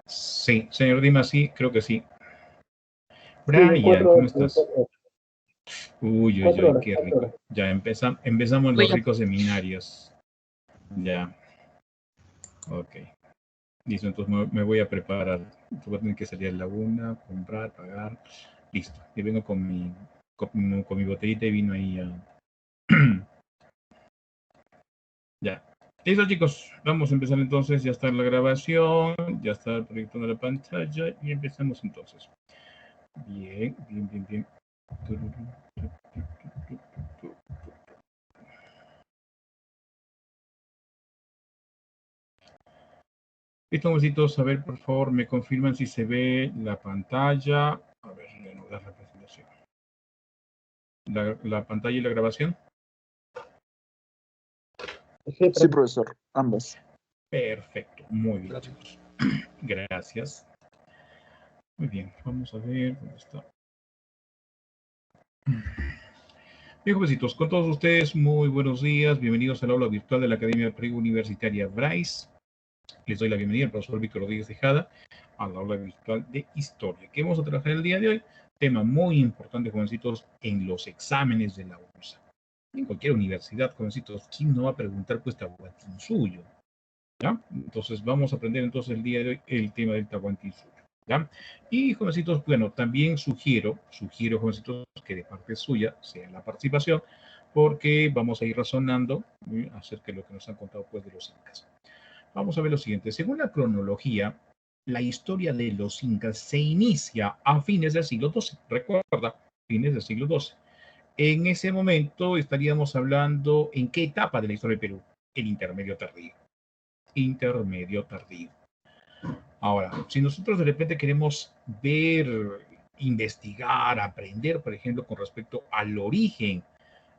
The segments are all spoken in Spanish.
Sí, señor Dima, sí, creo que sí. Sí, en Brian, 4 ¿cómo horas. estás? Uy, uy, 4 uy, horas, qué 4 rico. horas. Ya empezamos los Oye, ricos seminarios. Ya, ok. Listo, entonces me voy a preparar. Voy a tener que salir a la una, comprar, pagar. Listo. Y vengo con mi botellita de vino ahí. Ya. Listo, chicos. Vamos a empezar entonces. Ya está la grabación, ya está proyectando la pantalla y empezamos entonces. Bien, bien, bien, bien. Listo, besitos. A ver, por favor, me confirman si se ve la pantalla. A ver, reanudar la presentación. La pantalla y la grabación. Sí, profesor, ambas. Perfecto, muy bien, chicos. Gracias. Muy bien, vamos a ver dónde está. Bien, jovencitos, con todos ustedes, muy buenos días. Bienvenidos al aula virtual de la Academia Preuniversitaria Bryce. Les doy la bienvenida al profesor Víctor Rodríguez Tejada al aula virtual de Historia. ¿Qué vamos a trabajar el día de hoy? Tema muy importante, jovencitos, en los exámenes de la UNSA. En cualquier universidad, jovencitos, ¿quién no va a preguntar pues Tahuantinsuyo? ¿Ya? Entonces vamos a aprender entonces el día de hoy el tema del Tahuantinsuyo. ¿Ya? Y jovencitos, bueno, también sugiero, jovencitos, que de parte suya sea la participación, porque vamos a ir razonando acerca de lo que nos han contado pues de los incas. Vamos a ver lo siguiente. Según la cronología, la historia de los incas se inicia a fines del siglo XII. Recuerda, fines del siglo XII. En ese momento estaríamos hablando en qué etapa de la historia del Perú. El intermedio tardío. Intermedio tardío. Ahora, si nosotros de repente queremos ver, investigar, aprender, por ejemplo, con respecto al origen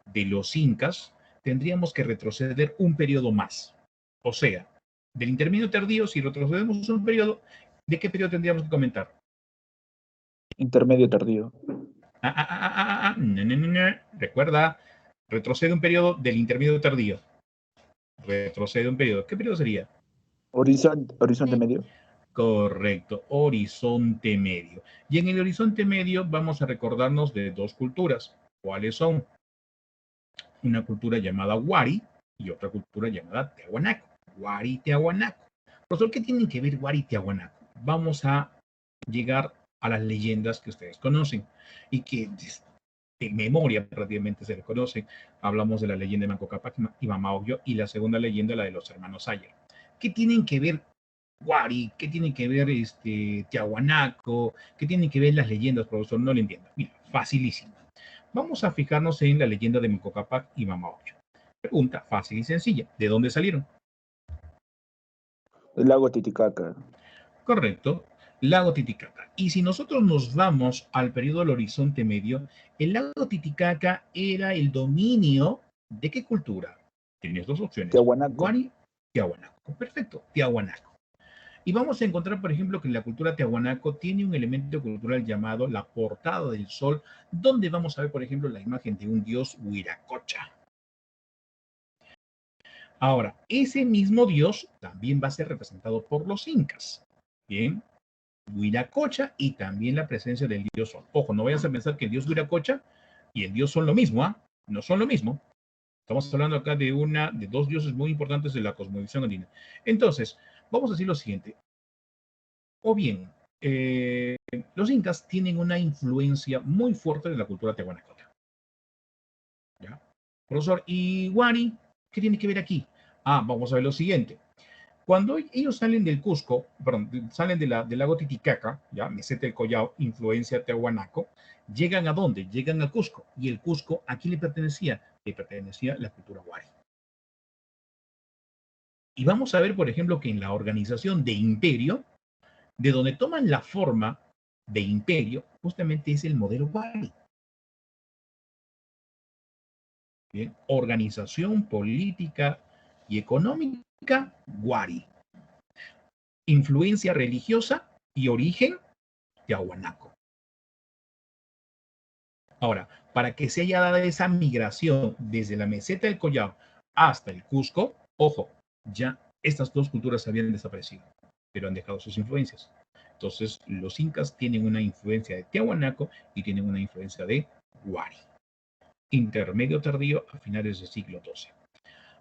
de los incas, tendríamos que retroceder un periodo más. O sea, del intermedio tardío, si retrocedemos un periodo, ¿de qué periodo tendríamos que comentar? Intermedio tardío. No, no, no, no. Recuerda, retrocede un periodo del intermedio tardío. Retrocede un periodo. ¿Qué periodo sería? Horizonte medio. Correcto, horizonte medio. Y en el horizonte medio vamos a recordarnos de dos culturas. ¿Cuáles son? Una cultura llamada Wari y otra cultura llamada Tiahuanaco. Wari y Tiahuanaco. Profesor, ¿qué tienen que ver Wari y Tiahuanaco? Vamos a llegar a las leyendas que ustedes conocen y que de memoria prácticamente se les conocen. Hablamos de la leyenda de Manco Cápac y Mama Ocllo y la segunda leyenda, la de los hermanos Ayer. ¿Qué tienen que ver Wari? ¿Qué tienen que ver Tiahuanaco? ¿Qué tienen que ver las leyendas, profesor? No lo entiendo. Mira, facilísimo. Vamos a fijarnos en la leyenda de Manco Cápac y Mama Ocllo. Pregunta fácil y sencilla. ¿De dónde salieron? El lago Titicaca. Correcto, lago Titicaca. Y si nosotros nos vamos al periodo del Horizonte Medio, el lago Titicaca era el dominio ¿de qué cultura? Tienes dos opciones, Tiahuanaco. Wari, Tiahuanaco. Perfecto, Tiahuanaco. Y vamos a encontrar, por ejemplo, que la cultura Tiahuanaco tiene un elemento cultural llamado la portada del sol, donde vamos a ver, por ejemplo, la imagen de un dios Huiracocha. Ahora, ese mismo dios también va a ser representado por los incas. Bien, Huiracocha y también la presencia del dios Sol. Ojo, no vayas a pensar que el dios Huiracocha y el dios Sol lo mismo, ¿ah? No son lo mismo. Estamos hablando acá de dos dioses muy importantes de la cosmovisión andina. Entonces, vamos a decir lo siguiente. O bien, los incas tienen una influencia muy fuerte de la cultura tehuanacota. ¿Ya? Profesor, ¿y Wari qué tiene que ver aquí? Ah, vamos a ver lo siguiente. Cuando ellos salen del Cusco, perdón, salen del lago Titicaca, ya, meseta del Collao, influencia Tiahuanaco, ¿llegan a dónde? Llegan a Cusco. ¿Y el Cusco a quién le pertenecía? Le pertenecía a la cultura Wari. Y vamos a ver, por ejemplo, que en la organización de imperio, de donde toman la forma de imperio, justamente es el modelo Wari. Bien, organización política y económica Wari. Influencia religiosa y origen Tiahuanaco. Ahora, para que se haya dado esa migración desde la meseta del Collao hasta el Cusco, ojo, ya estas dos culturas habían desaparecido. pero han dejado sus influencias. Entonces, los incas tienen una influencia de Tiahuanaco y tienen una influencia de Huari. Intermedio tardío a finales del siglo XII.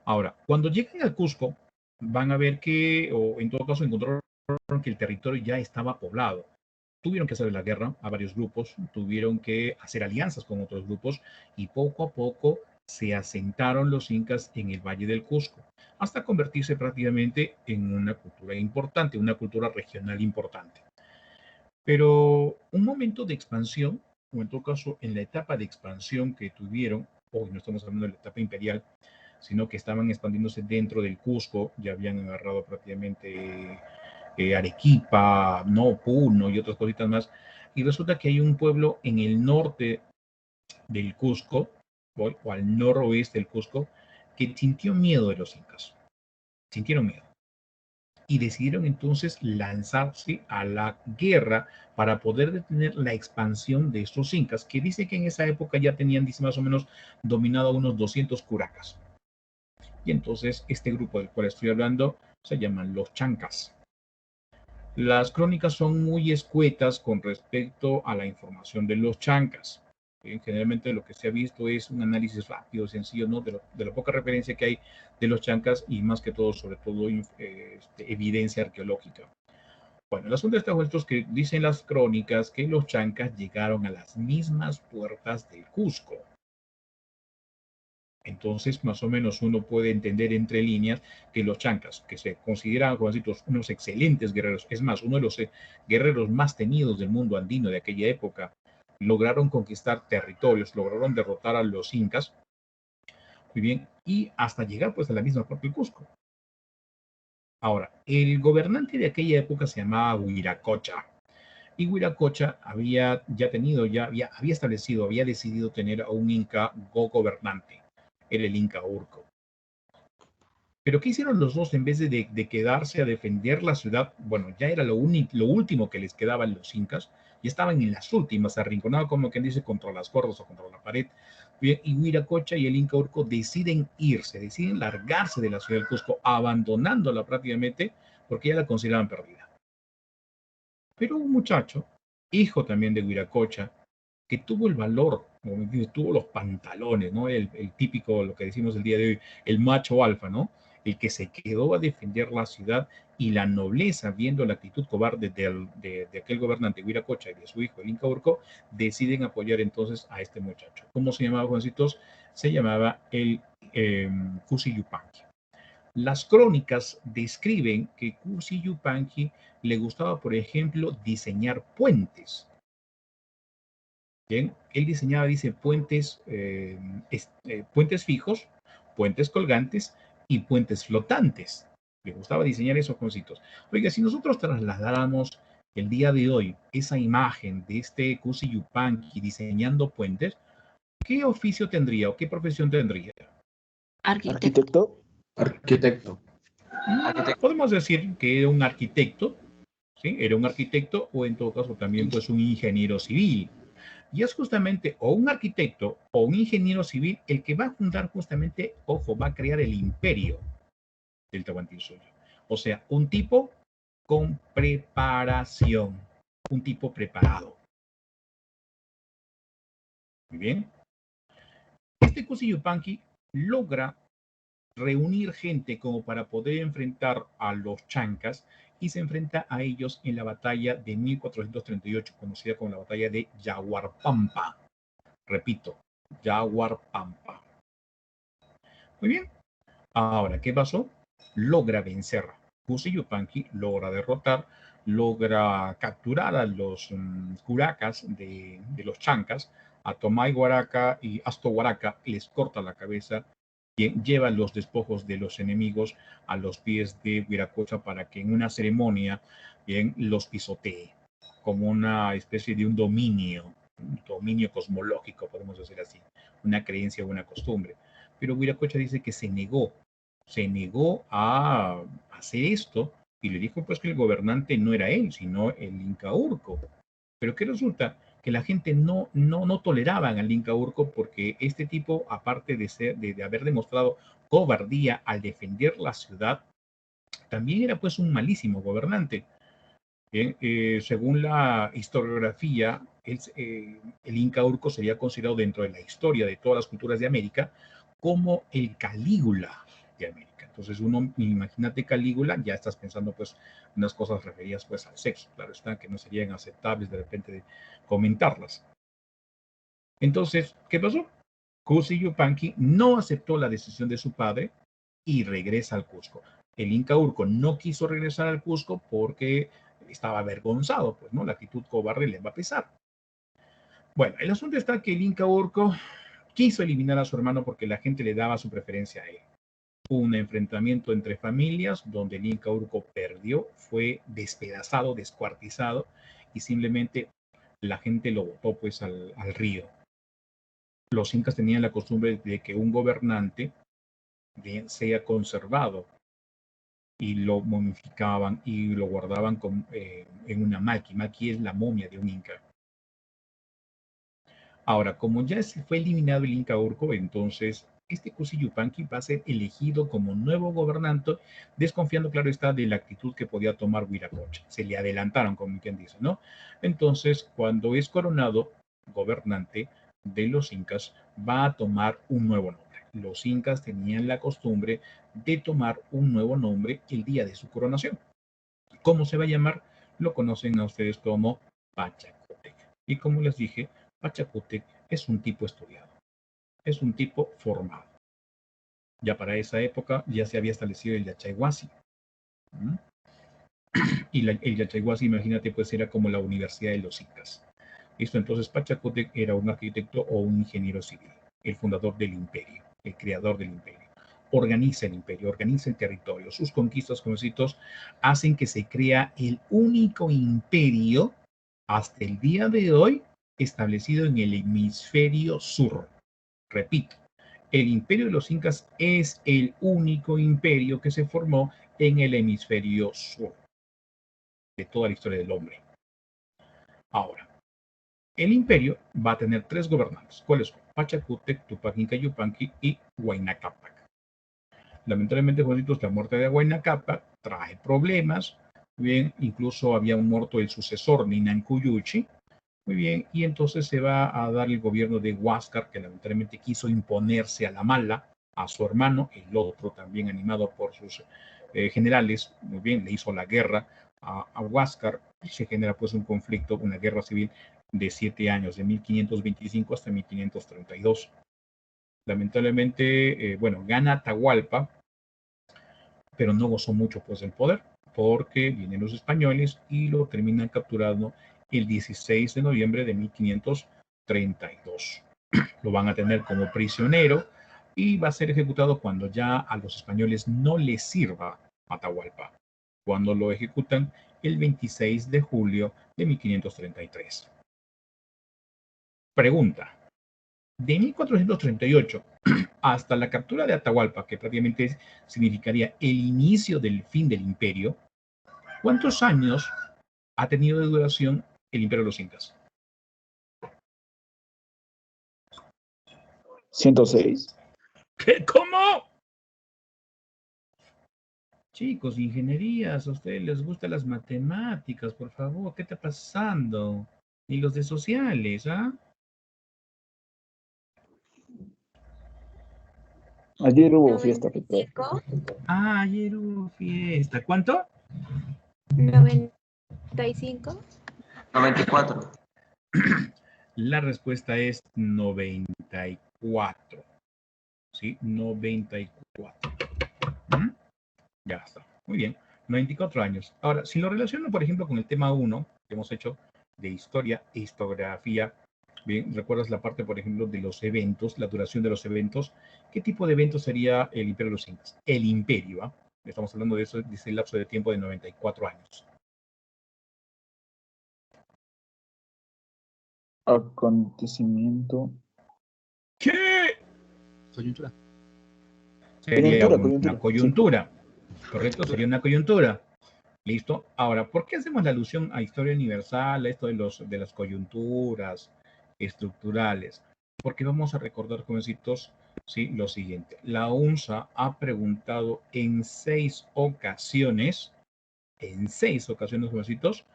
Ahora, cuando llegan al Cusco, van a ver que, o en todo caso encontraron que el territorio ya estaba poblado. Tuvieron que hacer la guerra a varios grupos, tuvieron que hacer alianzas con otros grupos y poco a poco se asentaron los incas en el Valle del Cusco, hasta convertirse prácticamente en una cultura importante, una cultura regional importante. Pero un momento de expansión, o en todo caso en la etapa de expansión que tuvieron, hoy no estamos hablando de la etapa imperial, sino que estaban expandiéndose dentro del Cusco, ya habían agarrado prácticamente Arequipa, no, Puno y otras cositas más. Y resulta que hay un pueblo en el norte del Cusco, o al noroeste del Cusco, que sintió miedo de los incas. Sintieron miedo. Y decidieron entonces lanzarse a la guerra para poder detener la expansión de estos incas, que dice que en esa época ya tenían, dice más o menos, dominado a unos 200 curacas. Y entonces este grupo del cual estoy hablando se llaman los chancas. Las crónicas son muy escuetas con respecto a la información de los chancas. Generalmente lo que se ha visto es un análisis rápido, sencillo, ¿no? de la poca referencia que hay de los chancas y más que todo, sobre todo, evidencia arqueológica. Bueno, el asunto está vuelto que dicen las crónicas que los chancas llegaron a las mismas puertas del Cusco. Entonces, más o menos uno puede entender entre líneas que los chancas, que se consideran unos excelentes guerreros, es más, uno de los guerreros más temidos del mundo andino de aquella época, lograron conquistar territorios, lograron derrotar a los incas, muy bien, y hasta llegar pues a la misma parte del Cusco. Ahora, el gobernante de aquella época se llamaba Huiracocha, y Huiracocha había establecido, había decidido tener a un inca gobernante, era el Inca Urco. Pero ¿qué hicieron los dos en vez de quedarse a defender la ciudad? Bueno, ya era lo último que les quedaba a los incas, y estaban en las últimas, arrinconados como quien dice, contra las cuerdas o contra la pared. Y Huiracocha y el Inca Urco deciden irse, deciden largarse de la ciudad del Cusco, abandonándola prácticamente porque ya la consideraban perdida. Pero un muchacho, hijo también de Huiracocha, que tuvo el valor, como me dices, tuvo los pantalones, ¿no? El típico, lo que decimos el día de hoy, el macho alfa, ¿no? El que se quedó a defender la ciudad, y la nobleza, viendo la actitud cobarde de aquel gobernante Huiracocha y de su hijo, el Inca Urco, deciden apoyar entonces a este muchacho. ¿Cómo se llamaba, Juancitos? Se llamaba el Cusi Yupanqui. Las crónicas describen que Cusi Yupanqui le gustaba, por ejemplo, diseñar puentes. Bien, él diseñaba, dice, puentes fijos, puentes colgantes y puentes flotantes. Le gustaba diseñar esos cositos. Oiga, si nosotros trasladáramos el día de hoy esa imagen de este Cusi Yupanqui diseñando puentes, ¿qué oficio tendría o qué profesión tendría? Arquitecto. Arquitecto. Podemos decir que era un arquitecto, ¿sí? Era un arquitecto, o en todo caso también pues un ingeniero civil. Y es justamente o un arquitecto o un ingeniero civil el que va a fundar justamente, ojo, va a crear el imperio del Tahuantinsuyo. O sea, un tipo con preparación, un tipo preparado. Muy bien. Este Cusi Yupanqui logra reunir gente como para poder enfrentar a los chancas, y se enfrenta a ellos en la batalla de 1438, conocida como la batalla de Yaguarpampa. Repito, Yaguarpampa. Muy bien. Ahora, ¿qué pasó? Logra vencer. Cusi Yupanqui logra derrotar, logra capturar a los curacas de los chancas, a Tomay Huaraca y Asto Huaraca, les corta la cabeza, y lleva los despojos de los enemigos a los pies de Huiracocha para que en una ceremonia, bien, los pisotee, como una especie de un dominio cosmológico, podemos decir así, una creencia o una costumbre. Pero Huiracocha dice que se negó a hacer esto, y le dijo pues que el gobernante no era él, sino el Inca Urco. Pero ¿qué resulta? Que la gente no toleraban al Inca Urco, porque este tipo, aparte de haber demostrado cobardía al defender la ciudad, también era pues un malísimo gobernante. Bien, según la historiografía, el Inca Urco sería considerado dentro de la historia de todas las culturas de América como el Calígula de América. Entonces uno, imagínate Calígula, ya estás pensando pues unas cosas referidas pues al sexo, claro está, que no serían aceptables de repente de comentarlas. Entonces, ¿qué pasó? Cusi Yupanqui no aceptó la decisión de su padre y regresa al Cusco. El Inca Urco no quiso regresar al Cusco porque estaba avergonzado, pues, ¿no? La actitud cobarde le va a pesar. Bueno, el asunto está que el Inca Urco quiso eliminar a su hermano porque la gente le daba su preferencia a él. Hubo un enfrentamiento entre familias donde el Inca Urco perdió, fue despedazado, descuartizado y simplemente la gente lo botó pues al río. Los incas tenían la costumbre de que un gobernante bien sea conservado y lo momificaban y lo guardaban en una maqui. Maqui es la momia de un inca. Ahora, como ya fue eliminado el Inca Urco, entonces este Cusi Yupanqui va a ser elegido como nuevo gobernante, desconfiando, claro está, de la actitud que podía tomar Huiracocha. Se le adelantaron, como quien dice, ¿no? Entonces, cuando es coronado gobernante de los incas, va a tomar un nuevo nombre. Los incas tenían la costumbre de tomar un nuevo nombre el día de su coronación. ¿Cómo se va a llamar? Lo conocen a ustedes como Pachacútec. Y como les dije, Pachacútec es un tipo estudiado, es un tipo formado. Ya para esa época ya se había establecido el Yachaywasi. ¿Mm? Y el Yachaywasi, imagínate, pues era como la Universidad de los Incas. Listo, entonces Pachacútec era un arquitecto o un ingeniero civil, el fundador del imperio, el creador del imperio. Organiza el imperio, organiza el territorio. Sus conquistas, conocidos, hacen que se crea el único imperio hasta el día de hoy establecido en el hemisferio sur. Repito, el imperio de los incas es el único imperio que se formó en el hemisferio sur de toda la historia del hombre. Ahora, el imperio va a tener 3 gobernantes. ¿Cuáles son? Pachacútec, Tupac Inca Yupanqui y Huayna Cápac. Lamentablemente, Juanitos, la muerte de Huayna Cápac trae problemas. Muy bien, incluso había muerto el sucesor, Ninankuyuchi. Muy bien, y entonces se va a dar el gobierno de Huáscar, que lamentablemente quiso imponerse a la mala a su hermano, el otro también animado por sus generales. Muy bien, le hizo la guerra a Huáscar y se genera pues un conflicto, una guerra civil de 7 años, de 1525 hasta 1532. Lamentablemente, bueno, gana Atahualpa, pero no gozó mucho pues del poder, porque vienen los españoles y lo terminan capturando el 16 de noviembre de 1532. Lo van a tener como prisionero y va a ser ejecutado cuando ya a los españoles no les sirva Atahualpa, cuando lo ejecutan el 26 de julio de 1533. Pregunta. De 1438 hasta la captura de Atahualpa, que prácticamente significaría el inicio del fin del imperio, ¿cuántos años ha tenido de duración el imperio de los incas? 106. ¿Qué? ¿Cómo? Chicos, ingenierías, a ustedes les gustan las matemáticas, por favor, ¿qué está pasando? Y los de sociales, ¿ah? Ayer hubo fiesta. 95. Ah, ayer hubo fiesta. ¿Cuánto? 95. 94. La respuesta es 94. ¿Sí? 94. ¿Mm? Ya está. Muy bien. 94 años. Ahora, si lo relaciono, por ejemplo, con el tema 1 que hemos hecho de historia e historiografía, bien, ¿recuerdas la parte, por ejemplo, de los eventos, la duración de los eventos? ¿Qué tipo de evento sería el Imperio de los Incas? El Imperio, ¿ah? Estamos hablando de eso, de ese lapso de tiempo de 94 años. Acontecimiento. ¿Qué? Coyuntura. Sería una Coyuntura. coyuntura. ¿Correcto? Sería una coyuntura. ¿Listo? Ahora, ¿por qué hacemos la alusión a historia universal, a esto de las coyunturas estructurales? Porque vamos a recordar, jovencitos, ¿sí? Lo siguiente. La UNSA ha preguntado en 6 ocasiones, jovencitos,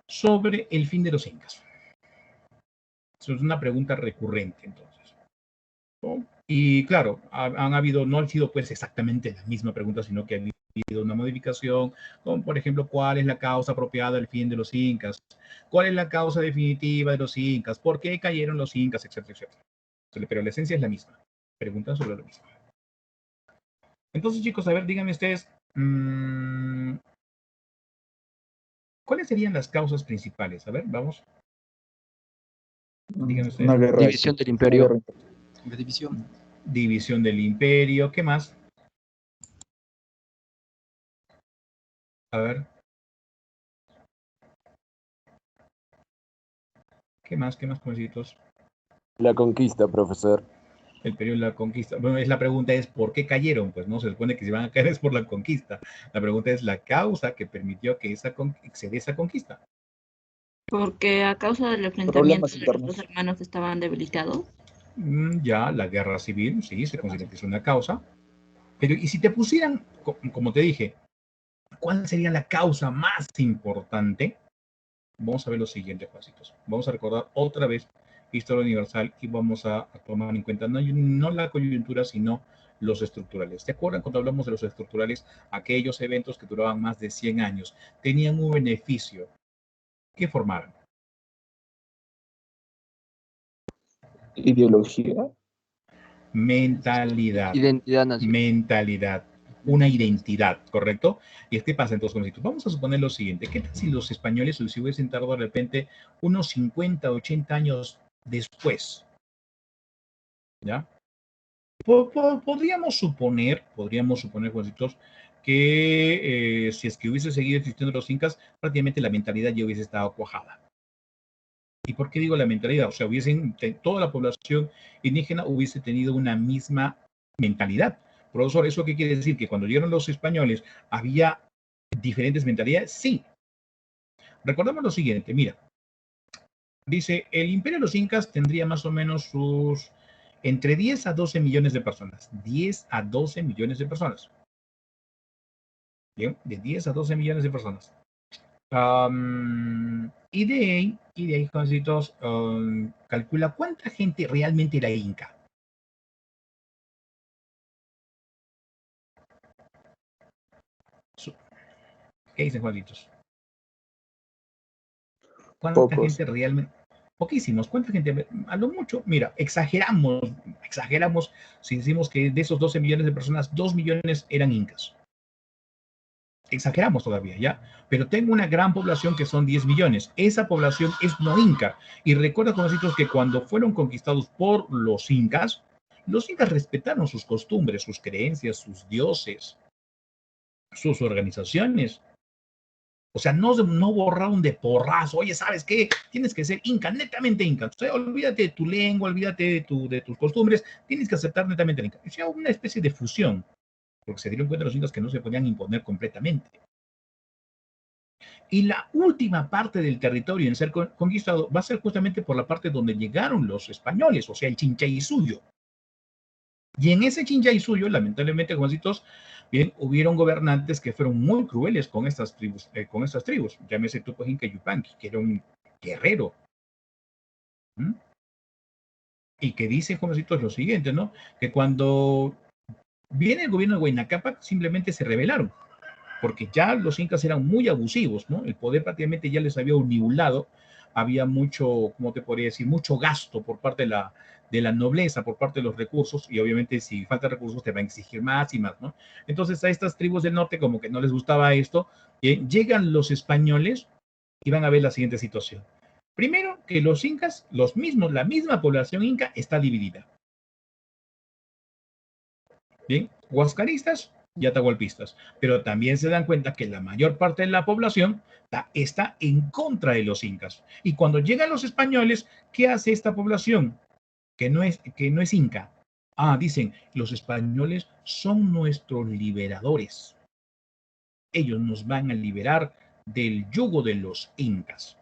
sobre el fin de los incas. Eso es una pregunta recurrente, entonces, ¿no? Y claro, han habido, no ha sido pues exactamente la misma pregunta, sino que ha habido una modificación, como por ejemplo, ¿cuál es la causa apropiada del fin de los incas? ¿Cuál es la causa definitiva de los incas? ¿Por qué cayeron los incas? Etcétera, etcétera. Pero la esencia es la misma. Preguntan sobre lo mismo. Entonces, chicos, a ver, díganme ustedes, ¿cuáles serían las causas principales? A ver, vamos. Díganme ustedes. Una guerra. División del imperio. Una guerra. La división. División del imperio. ¿Qué más? A ver. ¿Qué más, jovencitos? La conquista, profesor. El periodo de la conquista. Bueno, la pregunta es, ¿por qué cayeron? Pues no se supone que si van a caer es por la conquista. La pregunta es la causa que permitió que se dé esa conquista. Porque a causa del enfrentamiento Problemas de los internos. dos hermanos estaban debilitados. Ya, la guerra civil, sí, se considera que es una causa. Pero, ¿y si te pusieran, como te dije, cuál sería la causa más importante? Vamos a ver lo siguiente, Juancitos. Vamos a recordar otra vez historia universal y vamos a tomar en cuenta no la coyuntura, sino los estructurales. ¿Te acuerdan cuando hablamos de los estructurales? Aquellos eventos que duraban más de 100 años tenían un beneficio. ¿Qué formaron? Ideología. Mentalidad. Identidad nacional. Mentalidad. Una identidad, ¿correcto? ¿Y qué pasa entonces con esto? Vamos a suponer lo siguiente. ¿Qué tal si los españoles se hubiesen tardado de repente unos 50, 80 años después? ¿Ya? Podríamos suponer, Juancitos, que si es que hubiese seguido existiendo los incas, prácticamente la mentalidad ya hubiese estado cuajada. ¿Y por qué digo la mentalidad? O sea, toda la población indígena hubiese tenido una misma mentalidad. Profesor, ¿eso qué quiere decir? ¿Que cuando llegaron los españoles había diferentes mentalidades? Sí. Recordemos lo siguiente, mira. Dice, el imperio de los incas tendría más o menos entre 10 a 12 millones de personas. 10 a 12 millones de personas. Bien, de 10 a 12 millones de personas. Y de ahí, Juancitos, calcula cuánta gente realmente era inca. ¿Qué dicen, Juanitos? ¿Cuánta Pocos. gente realmente? Poquísimos. ¿Cuánta gente? A lo mucho. Mira, exageramos si decimos que de esos 12 millones de personas, 2 millones eran incas. Exageramos todavía, ¿ya? Pero tengo una gran población que son 10 millones. Esa población es no inca. Y recuerda, jovencitos, que cuando fueron conquistados por los incas respetaron sus costumbres, sus creencias, sus dioses, sus organizaciones. O sea, no borraron de porrazo. Oye, ¿sabes qué? Tienes que ser inca, netamente inca. O sea, olvídate de tu lengua, olvídate de tus costumbres. Tienes que aceptar netamente el inca. O sea, una especie de fusión. Porque se dieron cuenta los incas que no se podían imponer completamente. Y la última parte del territorio en ser conquistado va a ser justamente por la parte donde llegaron los españoles, o sea, el Chinchaysuyo. Y en ese Chinchaysuyo, lamentablemente, Juancitos, bien, hubieron gobernantes que fueron muy crueles con estas tribus. Llámese Tupac Inca Yupanqui, que era un guerrero. Y que dice, Juancitos, lo siguiente, ¿no? Que cuando viene el gobierno de Huayna Cápac, simplemente se rebelaron, porque ya los incas eran muy abusivos, ¿no? El poder prácticamente ya les había unibulado, había mucho, ¿cómo te podría decir? Mucho gasto por parte de la nobleza, por parte de los recursos, y obviamente si falta recursos te va a exigir más y más, ¿no? Entonces a estas tribus del norte como que no les gustaba esto, llegan los españoles y van a ver la siguiente situación. Primero, que los incas, la misma población inca está dividida. Bien, huascaristas y atahualpistas, pero también se dan cuenta que la mayor parte de la población está en contra de los incas. Y cuando llegan los españoles, ¿qué hace esta población que no es inca? Dicen, los españoles son nuestros liberadores. Ellos nos van a liberar del yugo de los incas.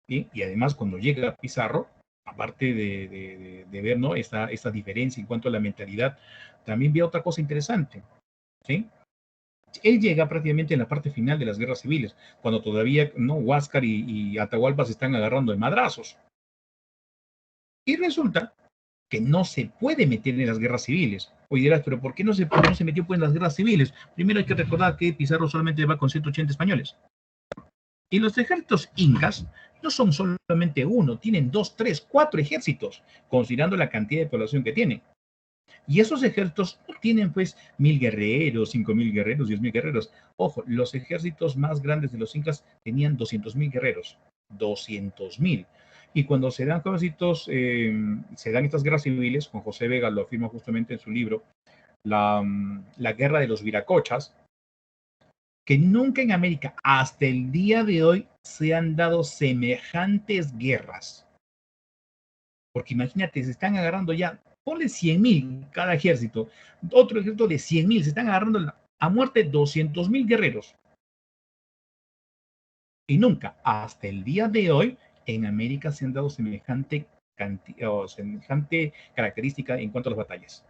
¿Bien? Y además, cuando llega Pizarro, aparte de ver, ¿no? esta diferencia en cuanto a la mentalidad, también ve otra cosa interesante, ¿sí? Él llega prácticamente en la parte final de las guerras civiles, cuando todavía, ¿no? Huáscar y Atahualpa se están agarrando de madrazos. Y resulta que no se puede meter en las guerras civiles. Hoy dirás, pero ¿por qué no se metió pues en las guerras civiles? Primero hay que recordar que Pizarro solamente va con 180 españoles. Y los ejércitos incas no son solamente uno, tienen 2, 3, 4 ejércitos, considerando la cantidad de población que tienen. Y esos ejércitos no tienen pues 1000 guerreros, 5000 guerreros, 10.000 guerreros. Ojo, los ejércitos más grandes de los incas tenían 200.000 guerreros. 200.000. Y cuando se dan ejércitos, se dan estas guerras civiles, Juan José Vega lo afirma justamente en su libro, la guerra de los viracochas, que nunca en América, hasta el día de hoy, se han dado semejantes guerras. Porque imagínate, se están agarrando ya, ponle 100.000 cada ejército, otro ejército de 100.000, se están agarrando a muerte 200.000 guerreros. Y nunca, hasta el día de hoy, en América se han dado semejante característica en cuanto a las batallas.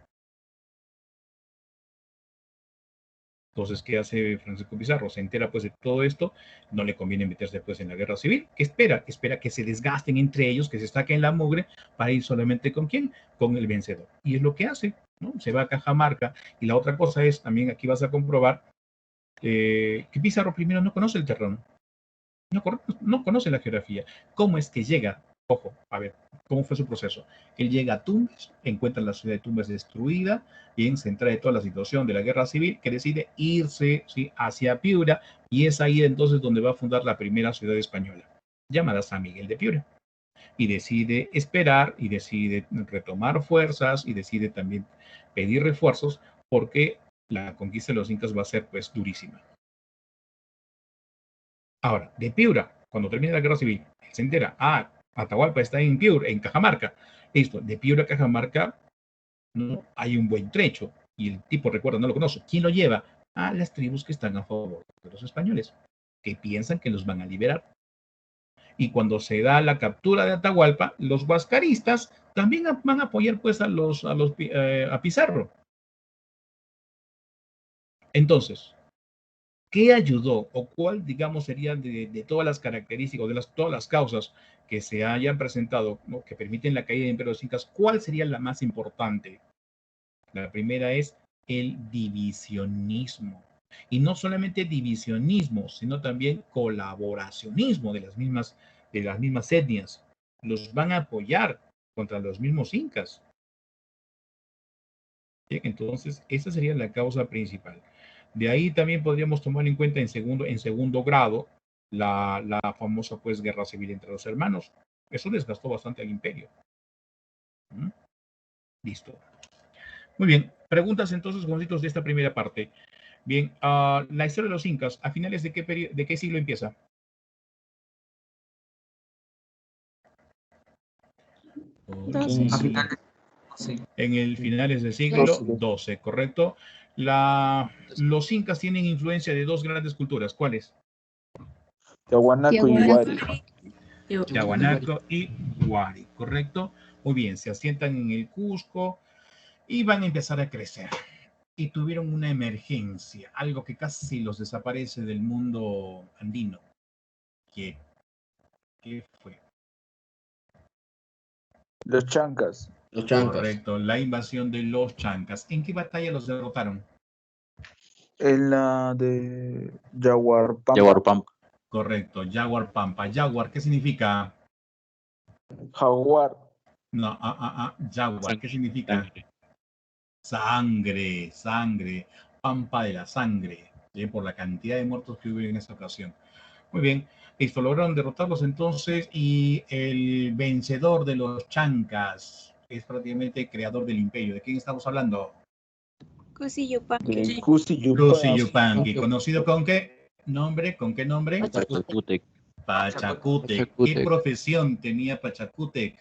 Entonces, ¿qué hace Francisco Pizarro? Se entera pues de todo esto, no le conviene meterse pues en la guerra civil. ¿Qué espera? Espera que se desgasten entre ellos, que se saquen la mugre para ir solamente ¿con quién? Con el vencedor. Y es lo que hace, ¿no? Se va a Cajamarca. Y la otra cosa es, también aquí vas a comprobar, que Pizarro primero no conoce el terreno. No conoce la geografía. ¿Cómo es que llega? Ojo, a ver, ¿cómo fue su proceso? Él llega a Tumbes, encuentra la ciudad de Tumbes destruida, y se entra de toda la situación de la guerra civil, que decide irse, ¿sí?, hacia Piura, y es ahí entonces donde va a fundar la primera ciudad española, llamada San Miguel de Piura. Y decide esperar, y decide retomar fuerzas, y decide también pedir refuerzos, porque la conquista de los incas va a ser pues durísima. Ahora, de Piura, cuando termina la guerra civil, él se entera, Atahualpa está en Piura, en Cajamarca. Listo, de Piura a Cajamarca no hay un buen trecho. Y el tipo, recuerda, no lo conoce. ¿Quién lo lleva? A las tribus que están a favor de los españoles, que piensan que los van a liberar. Y cuando se da la captura de Atahualpa, los huascaristas también van a apoyar pues a Pizarro. Entonces, ¿qué ayudó o cuál, digamos, sería de todas las características, todas las causas que se hayan presentado, ¿no?, que permiten la caída del Imperio de los Incas? ¿Cuál sería la más importante? La primera es el divisionismo. Y no solamente divisionismo, sino también colaboracionismo de las mismas etnias. Los van a apoyar contra los mismos incas. Bien, entonces, esa sería la causa principal. De ahí también podríamos tomar en cuenta en segundo grado la famosa pues guerra civil entre los hermanos. Eso desgastó bastante al imperio. Listo. Muy bien. Preguntas entonces, Juancitos, de esta primera parte. Bien, la historia de los incas, ¿a finales de qué siglo empieza? En el finales del siglo XII, ¿correcto? Los incas tienen influencia de dos grandes culturas. ¿Cuáles? Tiahuanaco y Huari. Tiahuanaco y Huari, ¿correcto? Muy bien, se asientan en el Cusco y van a empezar a crecer. Y tuvieron una emergencia, algo que casi los desaparece del mundo andino. ¿Qué fue? Los chancas. Los chancas. Correcto, la invasión de los chancas. ¿En qué batalla los derrotaron? En la de Yaguarpampa. Yaguarpampa. Correcto, Yaguarpampa. Jaguar, ¿qué significa? Jaguar. No, Jaguar, ¿qué significa? Sangre, sangre, pampa de la sangre, bien, por la cantidad de muertos que hubo en esa ocasión. Muy bien, listo, lograron derrotarlos entonces, y el vencedor de los chancas es prácticamente creador del imperio. ¿De quién estamos hablando? Cusi Yupanqui. Cusi Yupanqui, conocido con qué nombre, Pachacútec. Pachacútec. ¿Qué profesión tenía Pachacútec?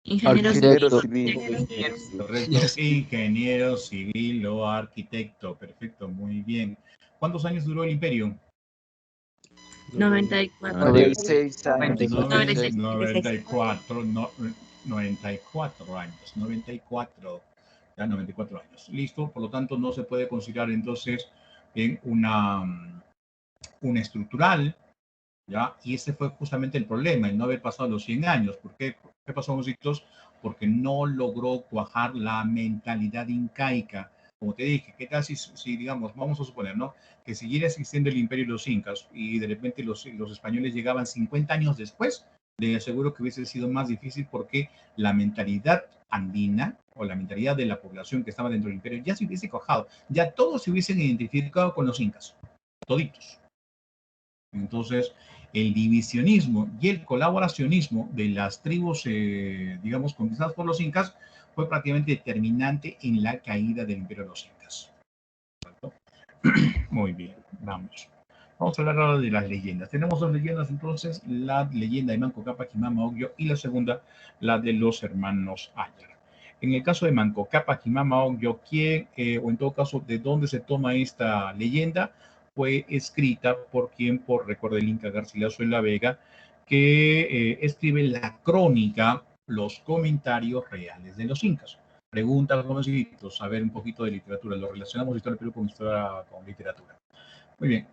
Ingeniero civil. Correcto, ingeniero civil o arquitecto. Perfecto, muy bien. ¿Cuántos años duró el imperio? 94. 96 años. 96. 94, no, 94 años, 94, ya 94 años. Listo, por lo tanto no se puede considerar entonces en una estructural, ¿ya? Y ese fue justamente el problema, el no haber pasado los 100 años. ¿Por qué? ¿Qué pasó, Jositos? Porque no logró cuajar la mentalidad incaica. Como te dije, ¿qué tal si digamos, vamos a suponer, ¿no? Que siguiera existiendo el imperio de los incas y de repente los españoles llegaban 50 años después, les aseguro que hubiese sido más difícil porque la mentalidad andina o la mentalidad de la población que estaba dentro del imperio ya se hubiese cuajado, ya todos se hubiesen identificado con los incas, toditos. Entonces, el divisionismo y el colaboracionismo de las tribus, digamos, conquistadas por los incas fue prácticamente determinante en la caída del imperio de los incas. ¿Cierto? Muy bien, vamos. Vamos a hablar ahora de las leyendas. Tenemos dos leyendas entonces, la leyenda de Manco Cápac y Mama Ocllo y la segunda, la de los hermanos Ayar. En el caso de Manco Cápac y Mama Ocllo, ¿quién, o en todo caso, de dónde se toma esta leyenda? Fue escrita por quien, recuerda el Inca Garcilaso de la Vega, que escribe la crónica, los comentarios reales de los incas. Pregunta a los jovencitos, saber un poquito de literatura. Lo relacionamos historia del Perú con literatura. Muy bien.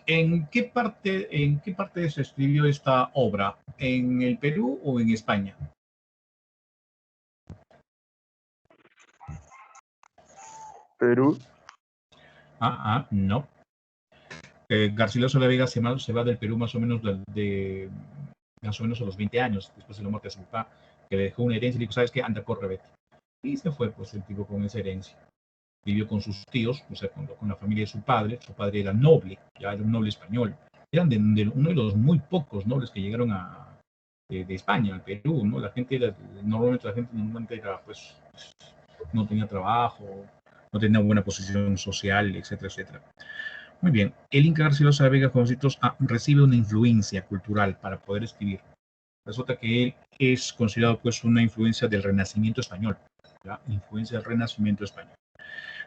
¿En qué parte se escribió esta obra? ¿En el Perú o en España? Perú. No. Garcilaso de la Vega se va del Perú más o menos más o menos a los 20 años, después de la muerte de su papá, que le dejó una herencia y le dijo, ¿sabes qué? Anda, corre, vete. Y se fue, pues, el tipo con esa herencia. Vivió con sus tíos, o sea, con la familia de su padre era noble, ya era un noble español. Eran uno de los muy pocos nobles que llegaron de España, al Perú, ¿no? Normalmente la gente era, pues, no tenía trabajo, no tenía buena posición social, etcétera, etcétera. Muy bien, el Inca Garcilaso de la Vega, jovencitos, recibe una influencia cultural para poder escribir. Resulta que él es considerado, pues, una influencia del Renacimiento español, ¿ya? Influencia del Renacimiento español.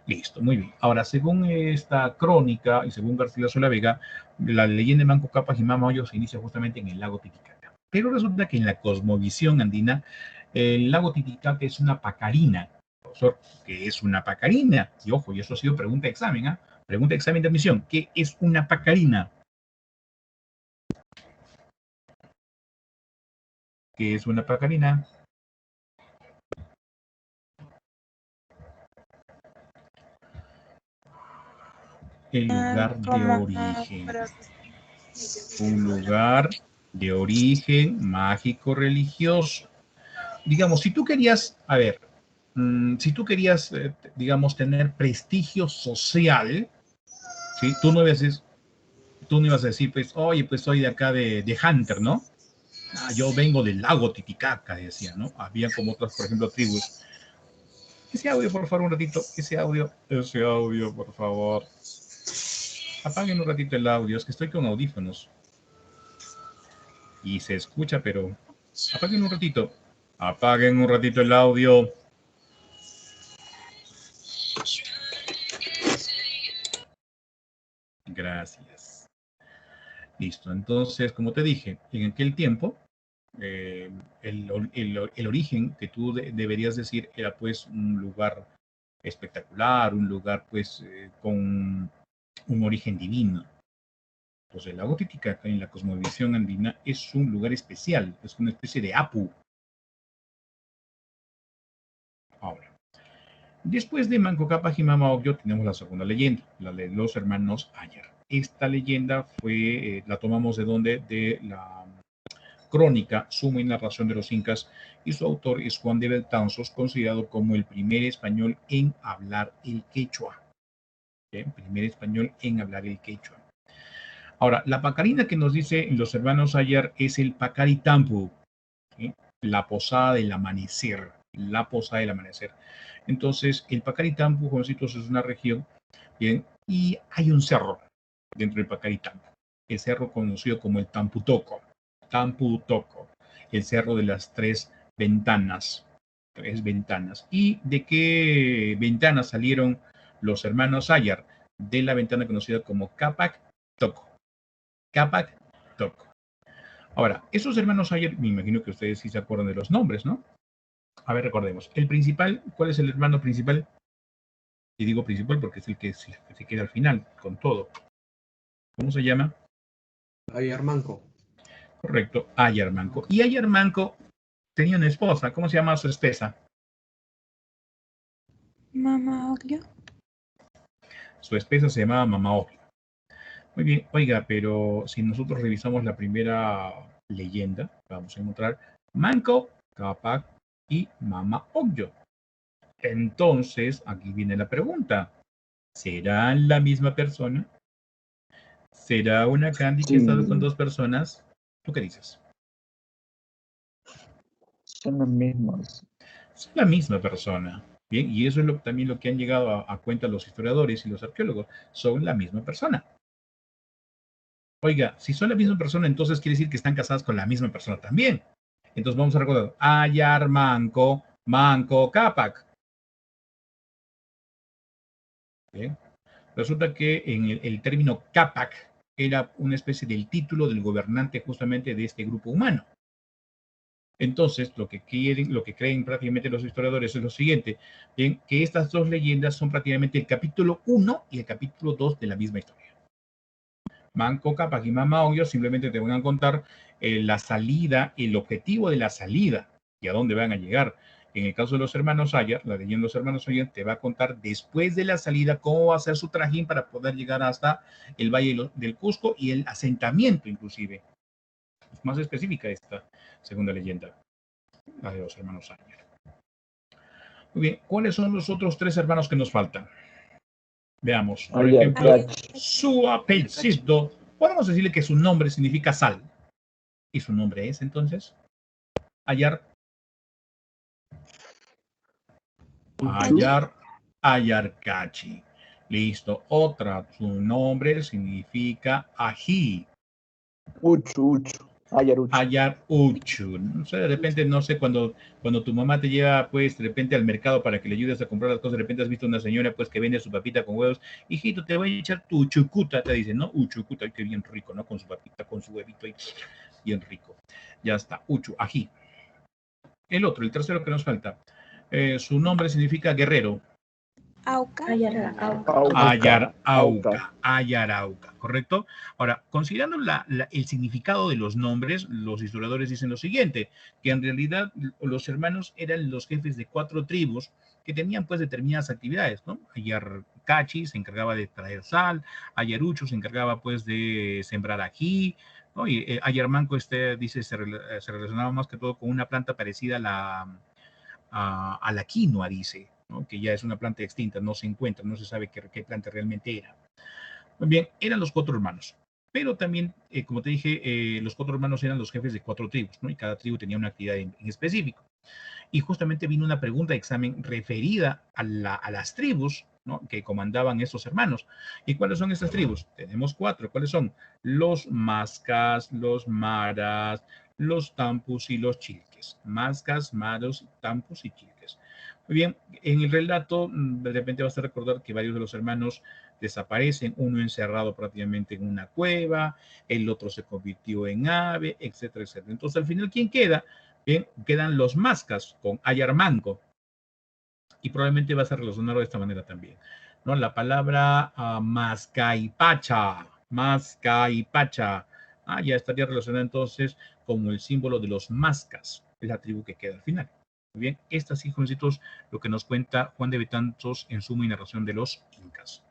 Listo, muy bien. Ahora, según esta crónica y según Garcilaso de la Vega, la leyenda de Manco Cápac y Mama Ocllo se inicia justamente en el lago Titicaca. Pero resulta que en la cosmovisión andina, el lago Titicaca es una pacarina. Profesor, ¿qué es una pacarina? Y ojo, y eso ha sido pregunta de examen, ¿ah? Pregunta de examen de admisión. ¿Qué es una pacarina? ¿Qué es una pacarina? El lugar de origen. Un lugar de origen mágico religioso. Digamos, si tú querías, si tú querías, digamos, tener prestigio social, ¿sí? Tú no ibas a decir, pues, oye, pues soy de acá de Hunter, ¿no? Yo vengo del lago Titicaca, decía, ¿no? Había como otras, por ejemplo, tribus. Ese audio, por favor, un ratito. Ese audio, por favor. Apaguen un ratito el audio, es que estoy con audífonos. Y se escucha, pero apaguen un ratito. Apaguen un ratito el audio. Gracias. Listo. Entonces, como te dije, en aquel tiempo, el origen que tú deberías decir era pues un lugar espectacular, un lugar pues con un origen divino. Entonces, el lago Titicaca en la cosmovisión andina es un lugar especial, es una especie de Apu. Ahora, después de Manco Cápac y Mama Ocllo tenemos la segunda leyenda, la de los hermanos Ayar. Esta leyenda la tomamos de donde? De la crónica, suma y narración de los incas, y su autor es Juan de Betanzos, considerado como el primer español en hablar el quechua. ¿Bien? Primer español en hablar el quechua. Ahora, la pacarina que nos dice los hermanos Ayar es el Pacaritampu, ¿sí? La posada del amanecer, la posada del amanecer. Entonces, el Pacaritampu, jovencitos, es una región, bien, y hay un cerro dentro del Pacaritampu, el cerro conocido como el Tamputoco, el cerro de las tres ventanas. ¿Y de qué ventanas salieron los hermanos Ayar? De la ventana conocida como Cápac Toco. Cápac Toc. Ahora, esos hermanos Ayer, me imagino que ustedes sí se acuerdan de los nombres, ¿no? A ver, recordemos. El principal, ¿cuál es el hermano principal? Y digo principal porque es el que se queda al final, con todo. ¿Cómo se llama? Ayarmanco. Correcto, Ayarmanco. Y Ayarmanco tenía una esposa. ¿Cómo se llama su esposa? Mamá Oglio. Su esposa se llamaba Mama Oglio. Muy bien, oiga, pero si nosotros revisamos la primera leyenda, vamos a encontrar Manco, Capac y Mama Oglio. Entonces, aquí viene la pregunta. ¿Serán la misma persona? ¿Será una Candy que ha estado con dos personas? ¿Tú qué dices? Son los mismos. Es la misma persona. Bien, y eso es también lo que han llegado a cuenta los historiadores y los arqueólogos. Son la misma persona. Oiga, si son la misma persona, entonces quiere decir que están casadas con la misma persona también. Entonces vamos a recordar. Ayarmanco, Manco, Capac. Bien. Resulta que en el término Capac era una especie del título del gobernante justamente de este grupo humano. Entonces, lo que creen prácticamente los historiadores es lo siguiente, bien, que estas dos leyendas son prácticamente el capítulo 1 y el capítulo 2 de la misma historia. Manco, Capac y Mama Oglio simplemente te van a contar la salida, el objetivo de la salida y a dónde van a llegar. En el caso de los hermanos Ayar, la leyenda de los hermanos Ayar te va a contar después de la salida cómo va a ser su trajín para poder llegar hasta el Valle del Cusco y el asentamiento inclusive. Es más específica esta segunda leyenda, la de los hermanos Ayar. Muy bien, ¿cuáles son los otros tres hermanos que nos faltan? Veamos, por ejemplo, su apellido. Podemos decirle que su nombre significa sal. ¿Y su nombre es entonces? Ayar. Ayarcachi. Listo. Otra, su nombre significa ají. Uchu. Ayaruchu. O sea, de repente, no sé, cuando tu mamá te lleva, pues, de repente al mercado para que le ayudes a comprar las cosas, de repente has visto una señora, pues, que vende su papita con huevos. Hijito, te voy a echar tu chucuta, te dicen, ¿no? Uchucuta, ay, qué bien rico, ¿no? Con su papita, con su huevito ahí, bien rico. Ya está, uchu, ají. El otro, el tercero que nos falta. Su nombre significa guerrero. Auca. Ayarauca, ¿correcto? Ahora, considerando el significado de los nombres, los historiadores dicen lo siguiente, que en realidad los hermanos eran los jefes de 4 tribus que tenían pues determinadas actividades, ¿no? Ayarcachi se encargaba de traer sal, Ayarucho se encargaba pues de sembrar ají, ¿no? Y Ayarmanco dice se relacionaba más que todo con una planta parecida a la quinoa, dice, ¿no? Que ya es una planta extinta, no se encuentra, no se sabe qué planta realmente era. Muy bien, eran los 4 hermanos. Pero también, como te dije, los 4 hermanos eran los jefes de 4 tribus, ¿no? Y cada tribu tenía una actividad en específico. Y justamente vino una pregunta de examen referida a las tribus, ¿no? Que comandaban estos hermanos. ¿Y cuáles son estas tribus? Tenemos 4. ¿Cuáles son? Los Mascas, los Maras, los Tampus y los Chilques. Mascas, Maros, Tampus y Chilques. Muy bien, en el relato de repente vas a recordar que varios de los hermanos desaparecen, uno encerrado prácticamente en una cueva, el otro se convirtió en ave, etcétera, etcétera. Entonces, al final, ¿quién queda? Bien, quedan los Mascas con Ayarmanco. Y probablemente vas a relacionarlo de esta manera también, ¿no? La palabra Mascaipacha, ya estaría relacionada entonces como el símbolo de los Mascas, es la tribu que queda al final. Muy bien, estas sí, jovencitos, lo que nos cuenta Juan de Betanzos en Suma y Narración de los Incas.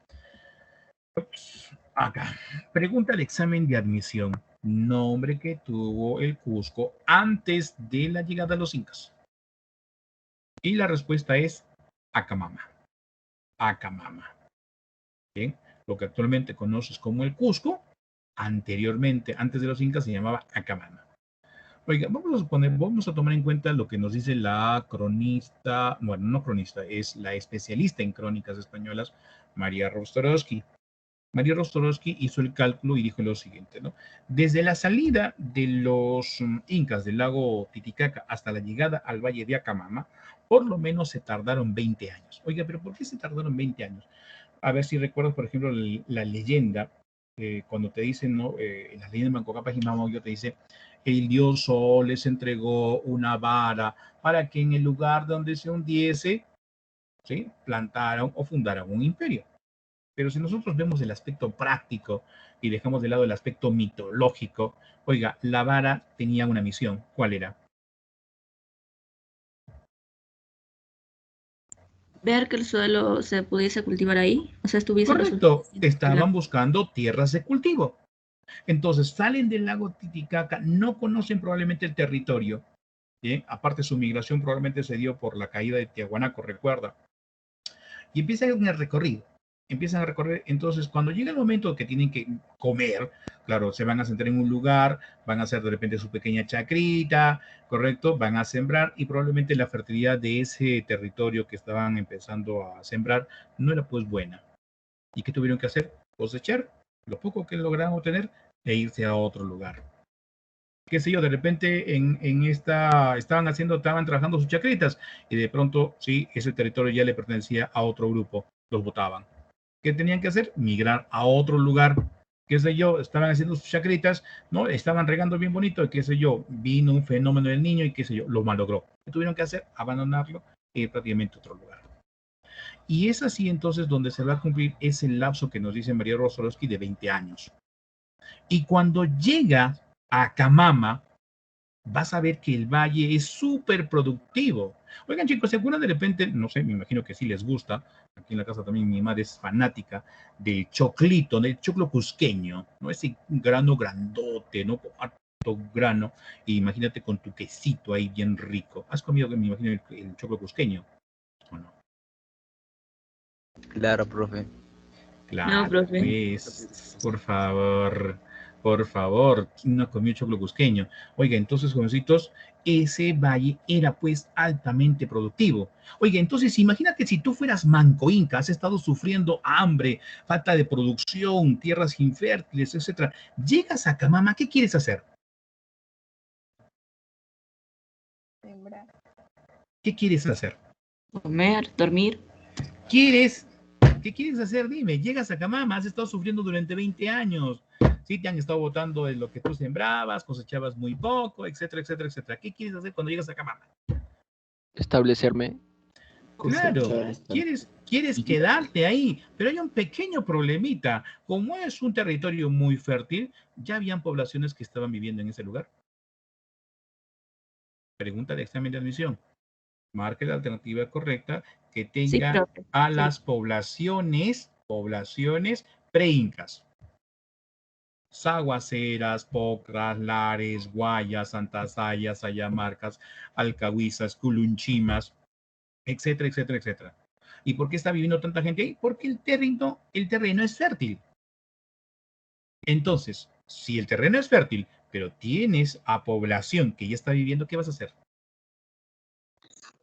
Acá, pregunta de examen de admisión. Nombre que tuvo el Cusco antes de la llegada de los incas. Y la respuesta es Acamama. Bien, lo que actualmente conoces como el Cusco, anteriormente, antes de los incas, se llamaba Acamama. Oiga, vamos a tomar en cuenta lo que nos dice la cronista, bueno, no cronista, es la especialista en crónicas españolas, María Rostorowski. María Rostorowski hizo el cálculo y dijo lo siguiente, ¿no? Desde la salida de los incas del lago Titicaca hasta la llegada al valle de Acamama, por lo menos se tardaron 20 años. Oiga, pero ¿por qué se tardaron 20 años? A ver si recuerdas, por ejemplo, la leyenda cuando te dicen, ¿no? En las leyendas de Manco Cápac y Mama Ocllo te dice, el dios Sol les entregó una vara para que en el lugar donde se hundiese, ¿sí?, plantaran o fundaran un imperio. Pero si nosotros vemos el aspecto práctico y dejamos de lado el aspecto mitológico, oiga, la vara tenía una misión. ¿Cuál era? Ver que el suelo se pudiese cultivar ahí, o sea, estuviese lo Correcto, suficiente. estaban buscando tierras de cultivo. Entonces salen del lago Titicaca, no conocen probablemente el territorio. ¿Bien? Aparte su migración probablemente se dio por la caída de Tiahuanaco, recuerda. Y empiezan el recorrido. Empiezan a recorrer. Entonces, cuando llega el momento que tienen que comer, claro, se van a sentar en un lugar, van a hacer de repente su pequeña chacrita, ¿correcto? Van a sembrar y probablemente la fertilidad de ese territorio que estaban empezando a sembrar no era pues buena. ¿Y qué tuvieron que hacer? Cosechar lo poco que lograron obtener e irse a otro lugar. Qué sé yo, de repente estaban trabajando sus chacritas y de pronto, sí, ese territorio ya le pertenecía a otro grupo, los votaban. ¿Qué tenían que hacer? Migrar a otro lugar, qué sé yo, estaban haciendo sus chacritas, ¿no? Estaban regando bien bonito y qué sé yo, vino un fenómeno del niño y qué sé yo, lo malogró. ¿Qué tuvieron que hacer? Abandonarlo y ir prácticamente a otro lugar. Y es así entonces donde se va a cumplir ese lapso que nos dice María Rosolowski de 20 años. Y cuando llega a Camama, vas a ver que el valle es súper productivo. Oigan, chicos, ¿se acuerdan de repente? No sé, me imagino que sí les gusta. Aquí en la casa también mi madre es fanática del choclito, del choclo cusqueño, ¿no? Ese grano grandote, ¿no? Con harto grano. Y imagínate con tu quesito ahí bien rico. ¿Has comido, me imagino, el choclo cusqueño? ¿O no? Claro, profe. Claro, No, profe. pues, por favor, ¿quién no comió choclo cusqueño? Oiga, entonces, jovencitos, ese valle era pues altamente productivo. Oiga, entonces imagínate si tú fueras manco inca, has estado sufriendo hambre, falta de producción, tierras infértiles, etcétera. Llegas a Camama, ¿qué quieres hacer? ¿Qué quieres hacer? Comer, dormir. ¿Qué quieres hacer? Dime, llegas a Camama, has estado sufriendo durante 20 años. Sí, te han estado botando de lo que tú sembrabas, cosechabas muy poco, etcétera, etcétera, etcétera. ¿Qué quieres hacer cuando llegas a Camama? Establecerme. Claro, quieres quedarte ahí, pero hay un pequeño problemita. Como es un territorio muy fértil, ya habían poblaciones que estaban viviendo en ese lugar. Pregunta de examen de admisión. Marque la alternativa correcta que Sí, tenga profe. a Sí. las poblaciones pre-incas. Saguaceras, Pocras, Lares, Guayas, Santasayas, Ayamarcas, Alcahuizas, Culunchimas, etcétera, etcétera, etcétera. ¿Y por qué está viviendo tanta gente ahí? Porque el terreno es fértil. Entonces, si el terreno es fértil, pero tienes a población que ya está viviendo, ¿qué vas a hacer?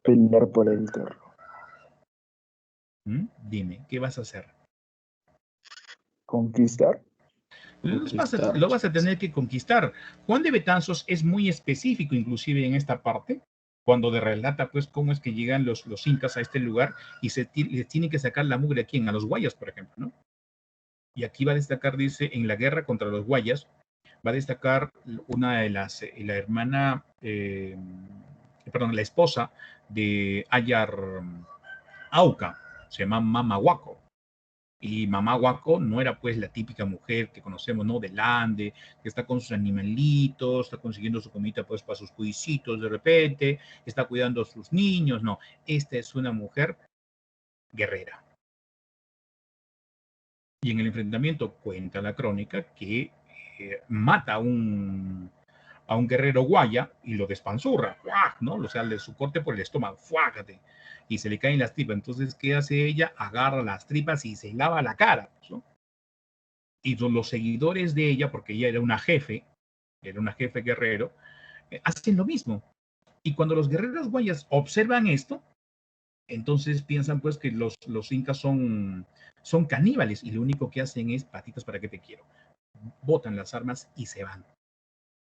Pelear por el terreno. Dime, ¿qué vas a hacer? Conquistar. Lo vas a tener que conquistar. Juan de Betanzos es muy específico, inclusive en esta parte, cuando relata pues cómo es que llegan los incas a este lugar y les tienen que sacar la mugre a quién, a los guayas, por ejemplo, ¿no? Y aquí va a destacar, dice, en la guerra contra los guayas, va a destacar una de la hermana, perdón, la esposa de Ayar Auca, se llama Mama Huaco. Y Mamá Huaco no era pues la típica mujer que conocemos, ¿no? Del Ande, que está con sus animalitos, está consiguiendo su comida pues para sus cuisitos de repente, está cuidando a sus niños, no. Esta es una mujer guerrera. Y en el enfrentamiento cuenta la crónica que mata a un guerrero guaya y lo despanzurra, ¿no? O sea, le su corte por el estómago, ¡fuágate! Y se le caen las tripas. Entonces, ¿qué hace ella? Agarra las tripas y se lava la cara, ¿no? Y los seguidores de ella, porque ella era una jefe guerrero, hacen lo mismo. Y cuando los guerreros guayas observan esto, entonces piensan pues que los incas son caníbales y lo único que hacen es patitas para que te quiero. Botan las armas y se van.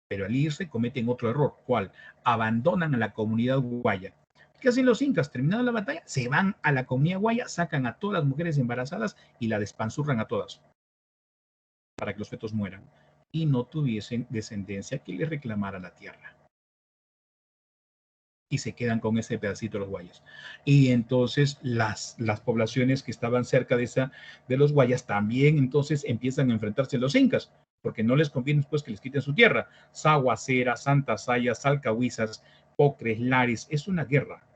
Pero al irse cometen otro error. ¿Cuál? Abandonan a la comunidad guaya. ¿Qué hacen los incas? Terminada la batalla, se van a la comunidad guaya, sacan a todas las mujeres embarazadas y la despanzurran a todas. para que los fetos mueran y no tuviesen descendencia que les reclamara la tierra. Y se quedan con ese pedacito de los guayas. Y entonces las poblaciones que estaban cerca de los guayas también entonces empiezan a enfrentarse a los incas, porque no les conviene después que les quiten su tierra. Saguacera, Santa Saya, Salcahuizas, Pocres, Lares, es una guerra.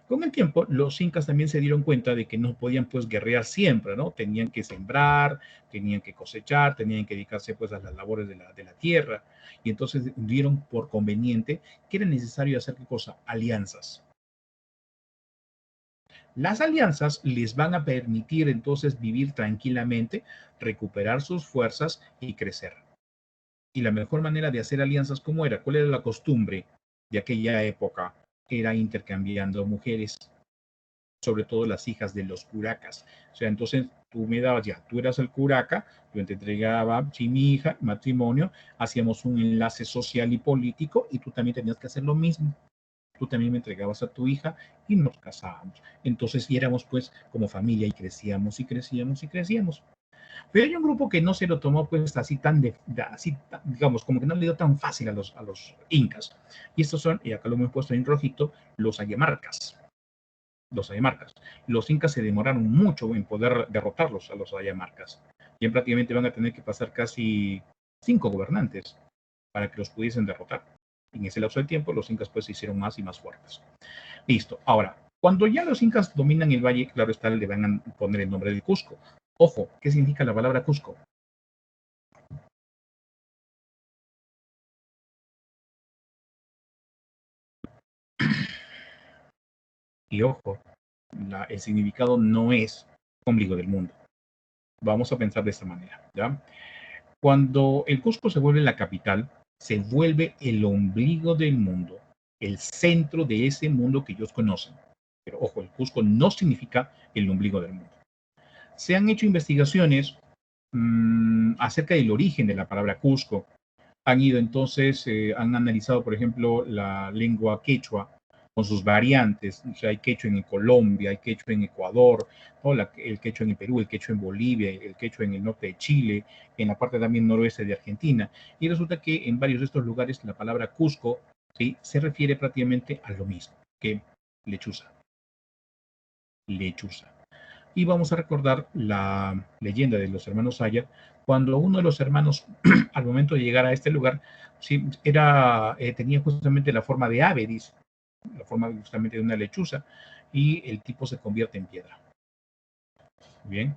Con el tiempo, los incas también se dieron cuenta de que no podían pues guerrear siempre, ¿no? Tenían que sembrar, tenían que cosechar, tenían que dedicarse pues a las labores de la tierra. Y entonces vieron por conveniente que era necesario hacer, ¿qué cosa? Alianzas. Las alianzas les van a permitir entonces vivir tranquilamente, recuperar sus fuerzas y crecer. Y la mejor manera de hacer alianzas, ¿cómo era? ¿Cuál era la costumbre de aquella época? Era intercambiando mujeres, sobre todo las hijas de los curacas. O sea, entonces tú me dabas ya, tú eras el curaca, yo te entregaba, sí, mi hija, matrimonio, hacíamos un enlace social y político y tú también tenías que hacer lo mismo. Tú también me entregabas a tu hija y nos casábamos. Entonces, y éramos pues como familia y crecíamos y crecíamos y crecíamos. Pero hay un grupo que no se lo tomó pues así digamos, como que no le dio tan fácil a los incas. Y estos son, y acá lo hemos puesto en rojito, los ayamarcas. Los ayamarcas. Los incas se demoraron mucho en poder derrotarlos a los ayamarcas. Y prácticamente van a tener que pasar casi 5 gobernantes para que los pudiesen derrotar. En ese lapso de tiempo, los incas pues se hicieron más y más fuertes. Listo. Ahora, cuando ya los incas dominan el valle, claro está, le van a poner el nombre de Cusco. Ojo, ¿qué significa la palabra Cusco? Y ojo, el significado no es ombligo del mundo. Vamos a pensar de esta manera, ¿ya? Cuando el Cusco se vuelve la capital, se vuelve el ombligo del mundo, el centro de ese mundo que ellos conocen. Pero ojo, el Cusco no significa el ombligo del mundo. Se han hecho investigaciones acerca del origen de la palabra Cusco. Han ido entonces, han analizado, por ejemplo, la lengua quechua con sus variantes. O sea, hay quechua en Colombia, hay quechua en Ecuador, ¿no? El quechua en el Perú, el quechua en Bolivia, el quechua en el norte de Chile, en la parte también noroeste de Argentina. Y resulta que en varios de estos lugares la palabra Cusco, ¿sí?, se refiere prácticamente a lo mismo que lechuza. Lechuza. Y vamos a recordar la leyenda de los hermanos Sayar, cuando uno de los hermanos, al momento de llegar a este lugar, sí, tenía justamente la forma de ave, dice, la forma justamente de una lechuza, y el tipo se convierte en piedra. Bien,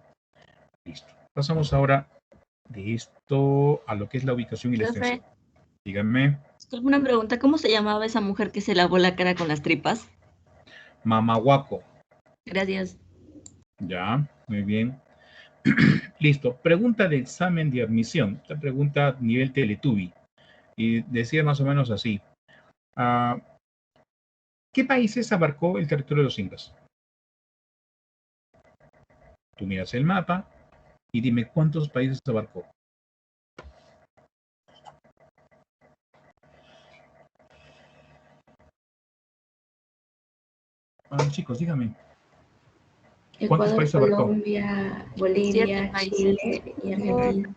listo. Pasamos ahora de esto a lo que es la ubicación y la extensión. Díganme. Una pregunta, ¿cómo se llamaba esa mujer que se lavó la cara con las tripas? Mamahuaco. Gracias. Ya, muy bien. Listo. Pregunta de examen de admisión. Esta pregunta nivel Teletubby. Y decía más o menos así. ¿Qué países abarcó el territorio de los incas? Tú miras el mapa y dime cuántos países abarcó. Chicos, dígame. ¿Cuántos países abarcó? Colombia, Bolivia, Chile y Argentina.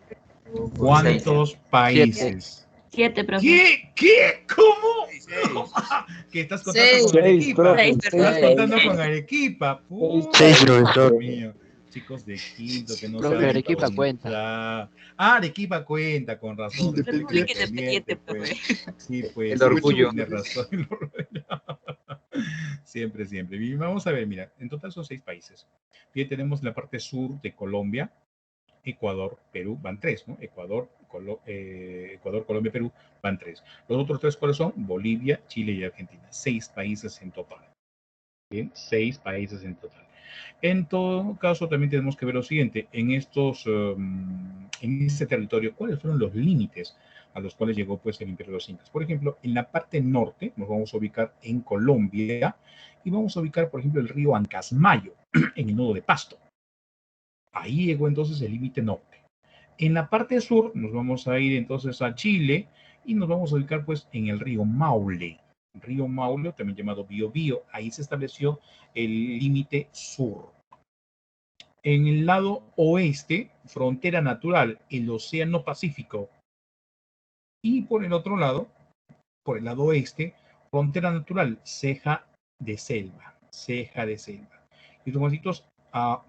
¿Cuántos países? 7, profe. ¿Qué? ¿Cómo? ¿Qué estás contando con Arequipa? Estás contando con Arequipa. 6, profesor. Mío. Chicos de quinto que no Profe, saben Arequipa contar. cuenta. Arequipa cuenta, con razón. República Independiente, profe. Sí, pues. El orgullo. Tienes razón. Siempre. Y vamos a ver, mira, en total son 6 países. Bien, tenemos la parte sur de Colombia, Ecuador, Perú, van 3, ¿no? Ecuador, Colombia, Perú, van 3. Los otros 3, ¿cuáles son? Bolivia, Chile y Argentina. 6 países en total. Bien, 6 países en total. En todo caso, también tenemos que ver lo siguiente. En este territorio, ¿cuáles fueron los límites a los cuales llegó pues el Imperio de los Incas? Por ejemplo, en la parte norte nos vamos a ubicar en Colombia y vamos a ubicar, por ejemplo, el río Ancasmayo, en el nodo de Pasto. Ahí llegó entonces el límite norte. En la parte sur nos vamos a ir entonces a Chile y nos vamos a ubicar pues en el río Maule. El río Maule, también llamado Biobío, ahí se estableció el límite sur. En el lado oeste, frontera natural, el Océano Pacífico. Y por el otro lado, por el lado oeste, frontera natural, ceja de selva. Ceja de selva. Y tomasitos,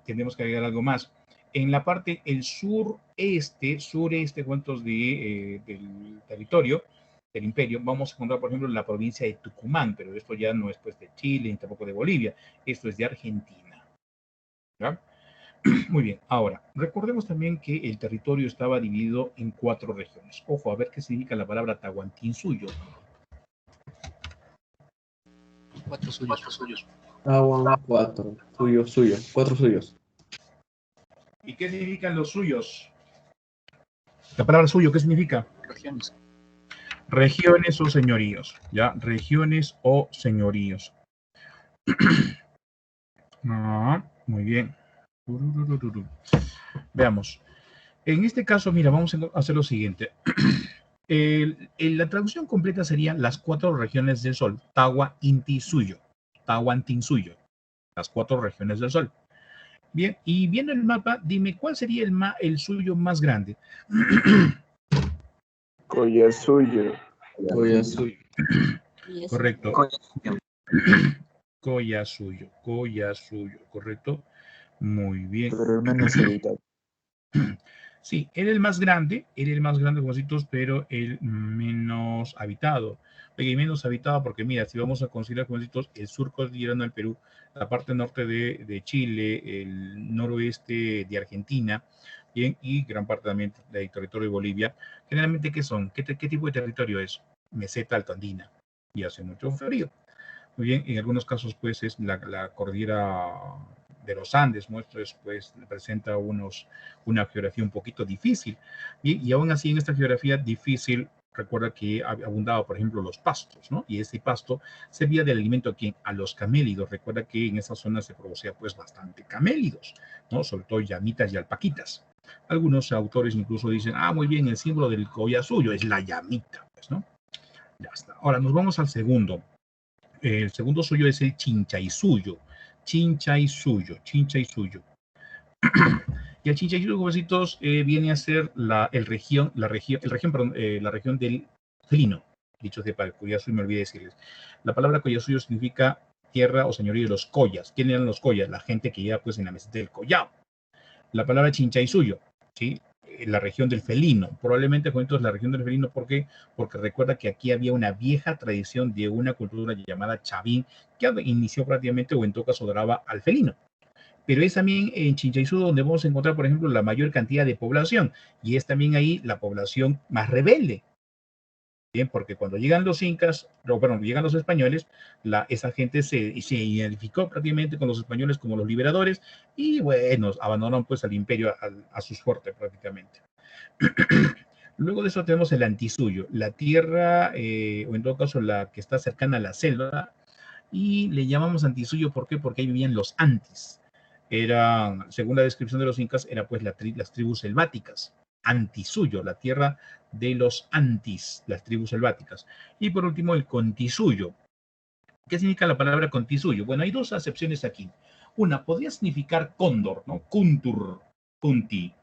tenemos que agregar algo más. En la parte, el sureste, cuentos del territorio, del imperio, vamos a encontrar, por ejemplo, la provincia de Tucumán, pero esto ya no es pues de Chile ni tampoco de Bolivia, esto es de Argentina. ¿Ya? Muy bien, ahora, recordemos también que el territorio estaba dividido en 4 regiones. Ojo, a ver qué significa la palabra Tahuantinsuyo. 4 suyos. Agua, 4. Suyo. 4 suyos. ¿Y qué significan los suyos? La palabra suyo, ¿qué significa? Regiones. Regiones o señoríos, ¿ya? Regiones o señoríos. Muy bien. Veamos. En este caso, mira, vamos a hacer lo siguiente. La traducción completa sería las 4 regiones del sol. Tahuantinsuyo. Tahuantinsuyo. Las 4 regiones del sol. Bien, y viendo el mapa, dime, ¿cuál sería el suyo más grande? Collasuyo. Correcto. Collasuyo, correcto. Muy bien. Pero el menos habitado. Sí, era el más grande, Juancitos, pero el menos habitado. Oye, menos habitado porque, mira, si vamos a considerar, Juancitos, el sur cordillerano del Perú, la parte norte de Chile, el noroeste de Argentina, bien, y gran parte también del territorio de Bolivia, generalmente, ¿qué son? ¿Qué tipo de territorio es? Meseta altoandina, y hace mucho frío. Muy bien, en algunos casos, pues, es la cordillera de los Andes, ¿no? Esto es, pues, presenta una geografía un poquito difícil. Y aún así, en esta geografía difícil, recuerda que abundaba, por ejemplo, los pastos, ¿no? Y ese pasto servía del alimento a ¿quién? A los camélidos. Recuerda que en esa zona se producía, pues, bastante camélidos, ¿no? Sobre todo llamitas y alpaquitas. Algunos autores incluso dicen, muy bien, el símbolo del collasuyo es la llamita, pues, ¿no? Ya está. Ahora, nos vamos al segundo. El segundo suyo es el Chinchaysuyo. Chinchaysuyo. Y el Chinchaysuyo, jovencitos, viene a ser la región del felino. Dicho de para el Collasuyo, me olvidé decirles. La palabra Collasuyo significa tierra o señorío de los collas. ¿Quién eran los collas? La gente que iba pues en la meseta del collao. La palabra Chinchaysuyo, ¿sí? La región del felino, probablemente cuentos la región del felino, ¿por qué? Porque recuerda que aquí había una vieja tradición de una cultura llamada Chavín, que inició prácticamente, o en todo caso, adoraba al felino. Pero es también en Chinchaysuyo donde vamos a encontrar, por ejemplo, la mayor cantidad de población, y es también ahí la población más rebelde. Bien, porque cuando llegan los incas, llegan los españoles, esa gente se identificó prácticamente con los españoles como los liberadores y bueno, abandonaron pues al imperio a su suerte prácticamente. Luego de eso tenemos el Antisuyo, la tierra, o en todo caso la que está cercana a la selva, y le llamamos Antisuyo, ¿por qué? Porque ahí vivían los antis. Eran, según la descripción de los incas, eran pues las tribus selváticas. Antisuyo, la tierra de los antis, las tribus selváticas. Y por último, el Contisuyo. ¿Qué significa la palabra Contisuyo? Bueno, hay 2 acepciones aquí. Una podría significar cóndor, ¿no? Kuntur, kunti.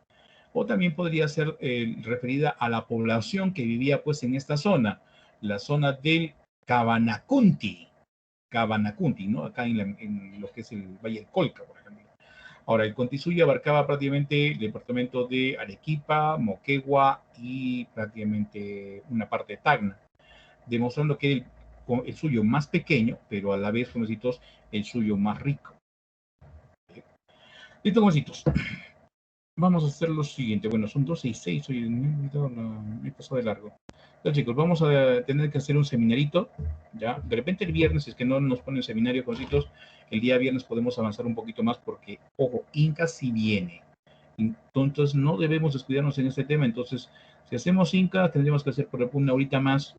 O también podría ser referida a la población que vivía pues en esta zona, la zona del Cabanacunti, ¿no? Acá en lo que es el Valle del Colca, por ejemplo. Ahora, el Contisuyo abarcaba prácticamente el departamento de Arequipa, Moquegua y prácticamente una parte de Tacna, demostrando que el suyo más pequeño, pero a la vez, jovencitos, el suyo más rico. Listo, jovencitos. Vamos a hacer lo siguiente. Bueno, son 12:06, hoy me he pasado de largo. Entonces, chicos, vamos a tener que hacer un seminarito, ¿ya? De repente el viernes, si es que no nos ponen seminario, jovencitos, el día viernes podemos avanzar un poquito más porque, ojo, Inca sí viene. Entonces, no debemos descuidarnos en este tema. Entonces, si hacemos Inca, tendríamos que hacer por ejemplo una horita más,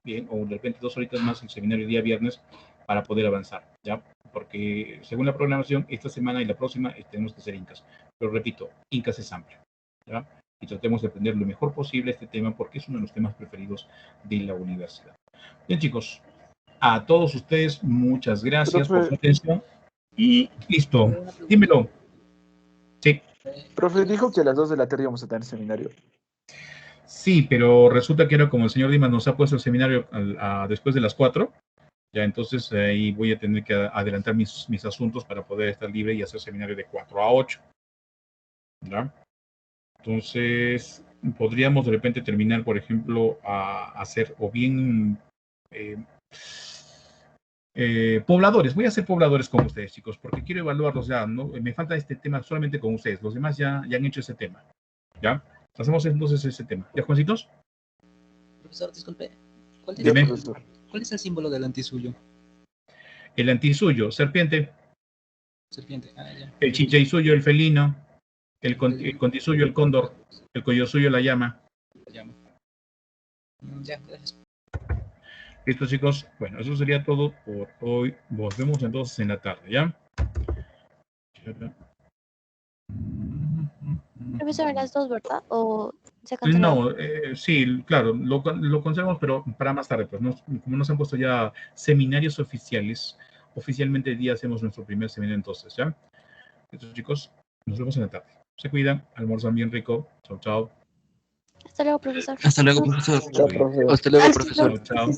bien, o de repente 2 horitas más el seminario el día viernes para poder avanzar, ¿ya? Porque según la programación, esta semana y la próxima tenemos que hacer Incas. Pero repito, Incas es amplio, ¿ya? Y tratemos de aprender lo mejor posible este tema porque es uno de los temas preferidos de la universidad. Bien, chicos, a todos ustedes, muchas gracias por su atención. Y listo, dímelo. Sí, Profe, dijo que a las 2 de la tarde íbamos a tener seminario. sí, pero resulta que era como el señor Dimas nos ha puesto el seminario después de las 4, ya entonces ahí voy a tener que adelantar mis asuntos para poder estar libre y hacer seminario de 4 a 8. ¿Ya? Entonces, podríamos de repente terminar, por ejemplo, a hacer o bien pobladores. Voy a hacer pobladores con ustedes, chicos, porque quiero evaluarlos ya, ¿no? Me falta este tema solamente con ustedes. Los demás ya han hecho ese tema. ¿Ya? Hacemos entonces ese tema. ¿Ya, Juancitos? Profesor, disculpe. ¿Cuál Ya, Dime. profesor. es el símbolo del antisuyo? El antisuyo, serpiente. Serpiente. Ah, ya. El chinchaysuyo, el felino. El contisuyo, el cóndor. El coyosuyo, la llama. Llama. Ya, gracias. Listo, chicos. Bueno, eso sería todo por hoy. Nos vemos entonces en la tarde, ¿ya? Profesor, a las 2, ¿verdad? ¿O se canceló? No, sí, claro, lo conservamos, pero para más tarde, pues, como nos han puesto ya seminarios oficiales, oficialmente el día hacemos nuestro primer seminario entonces, ¿ya? Listo, chicos, nos vemos en la tarde. Se cuidan, almuerzan bien rico. Chao, chao. Hasta luego, profesor. Hasta luego, profesor. Chao, profe. Hasta luego, profesor. Chao, chao.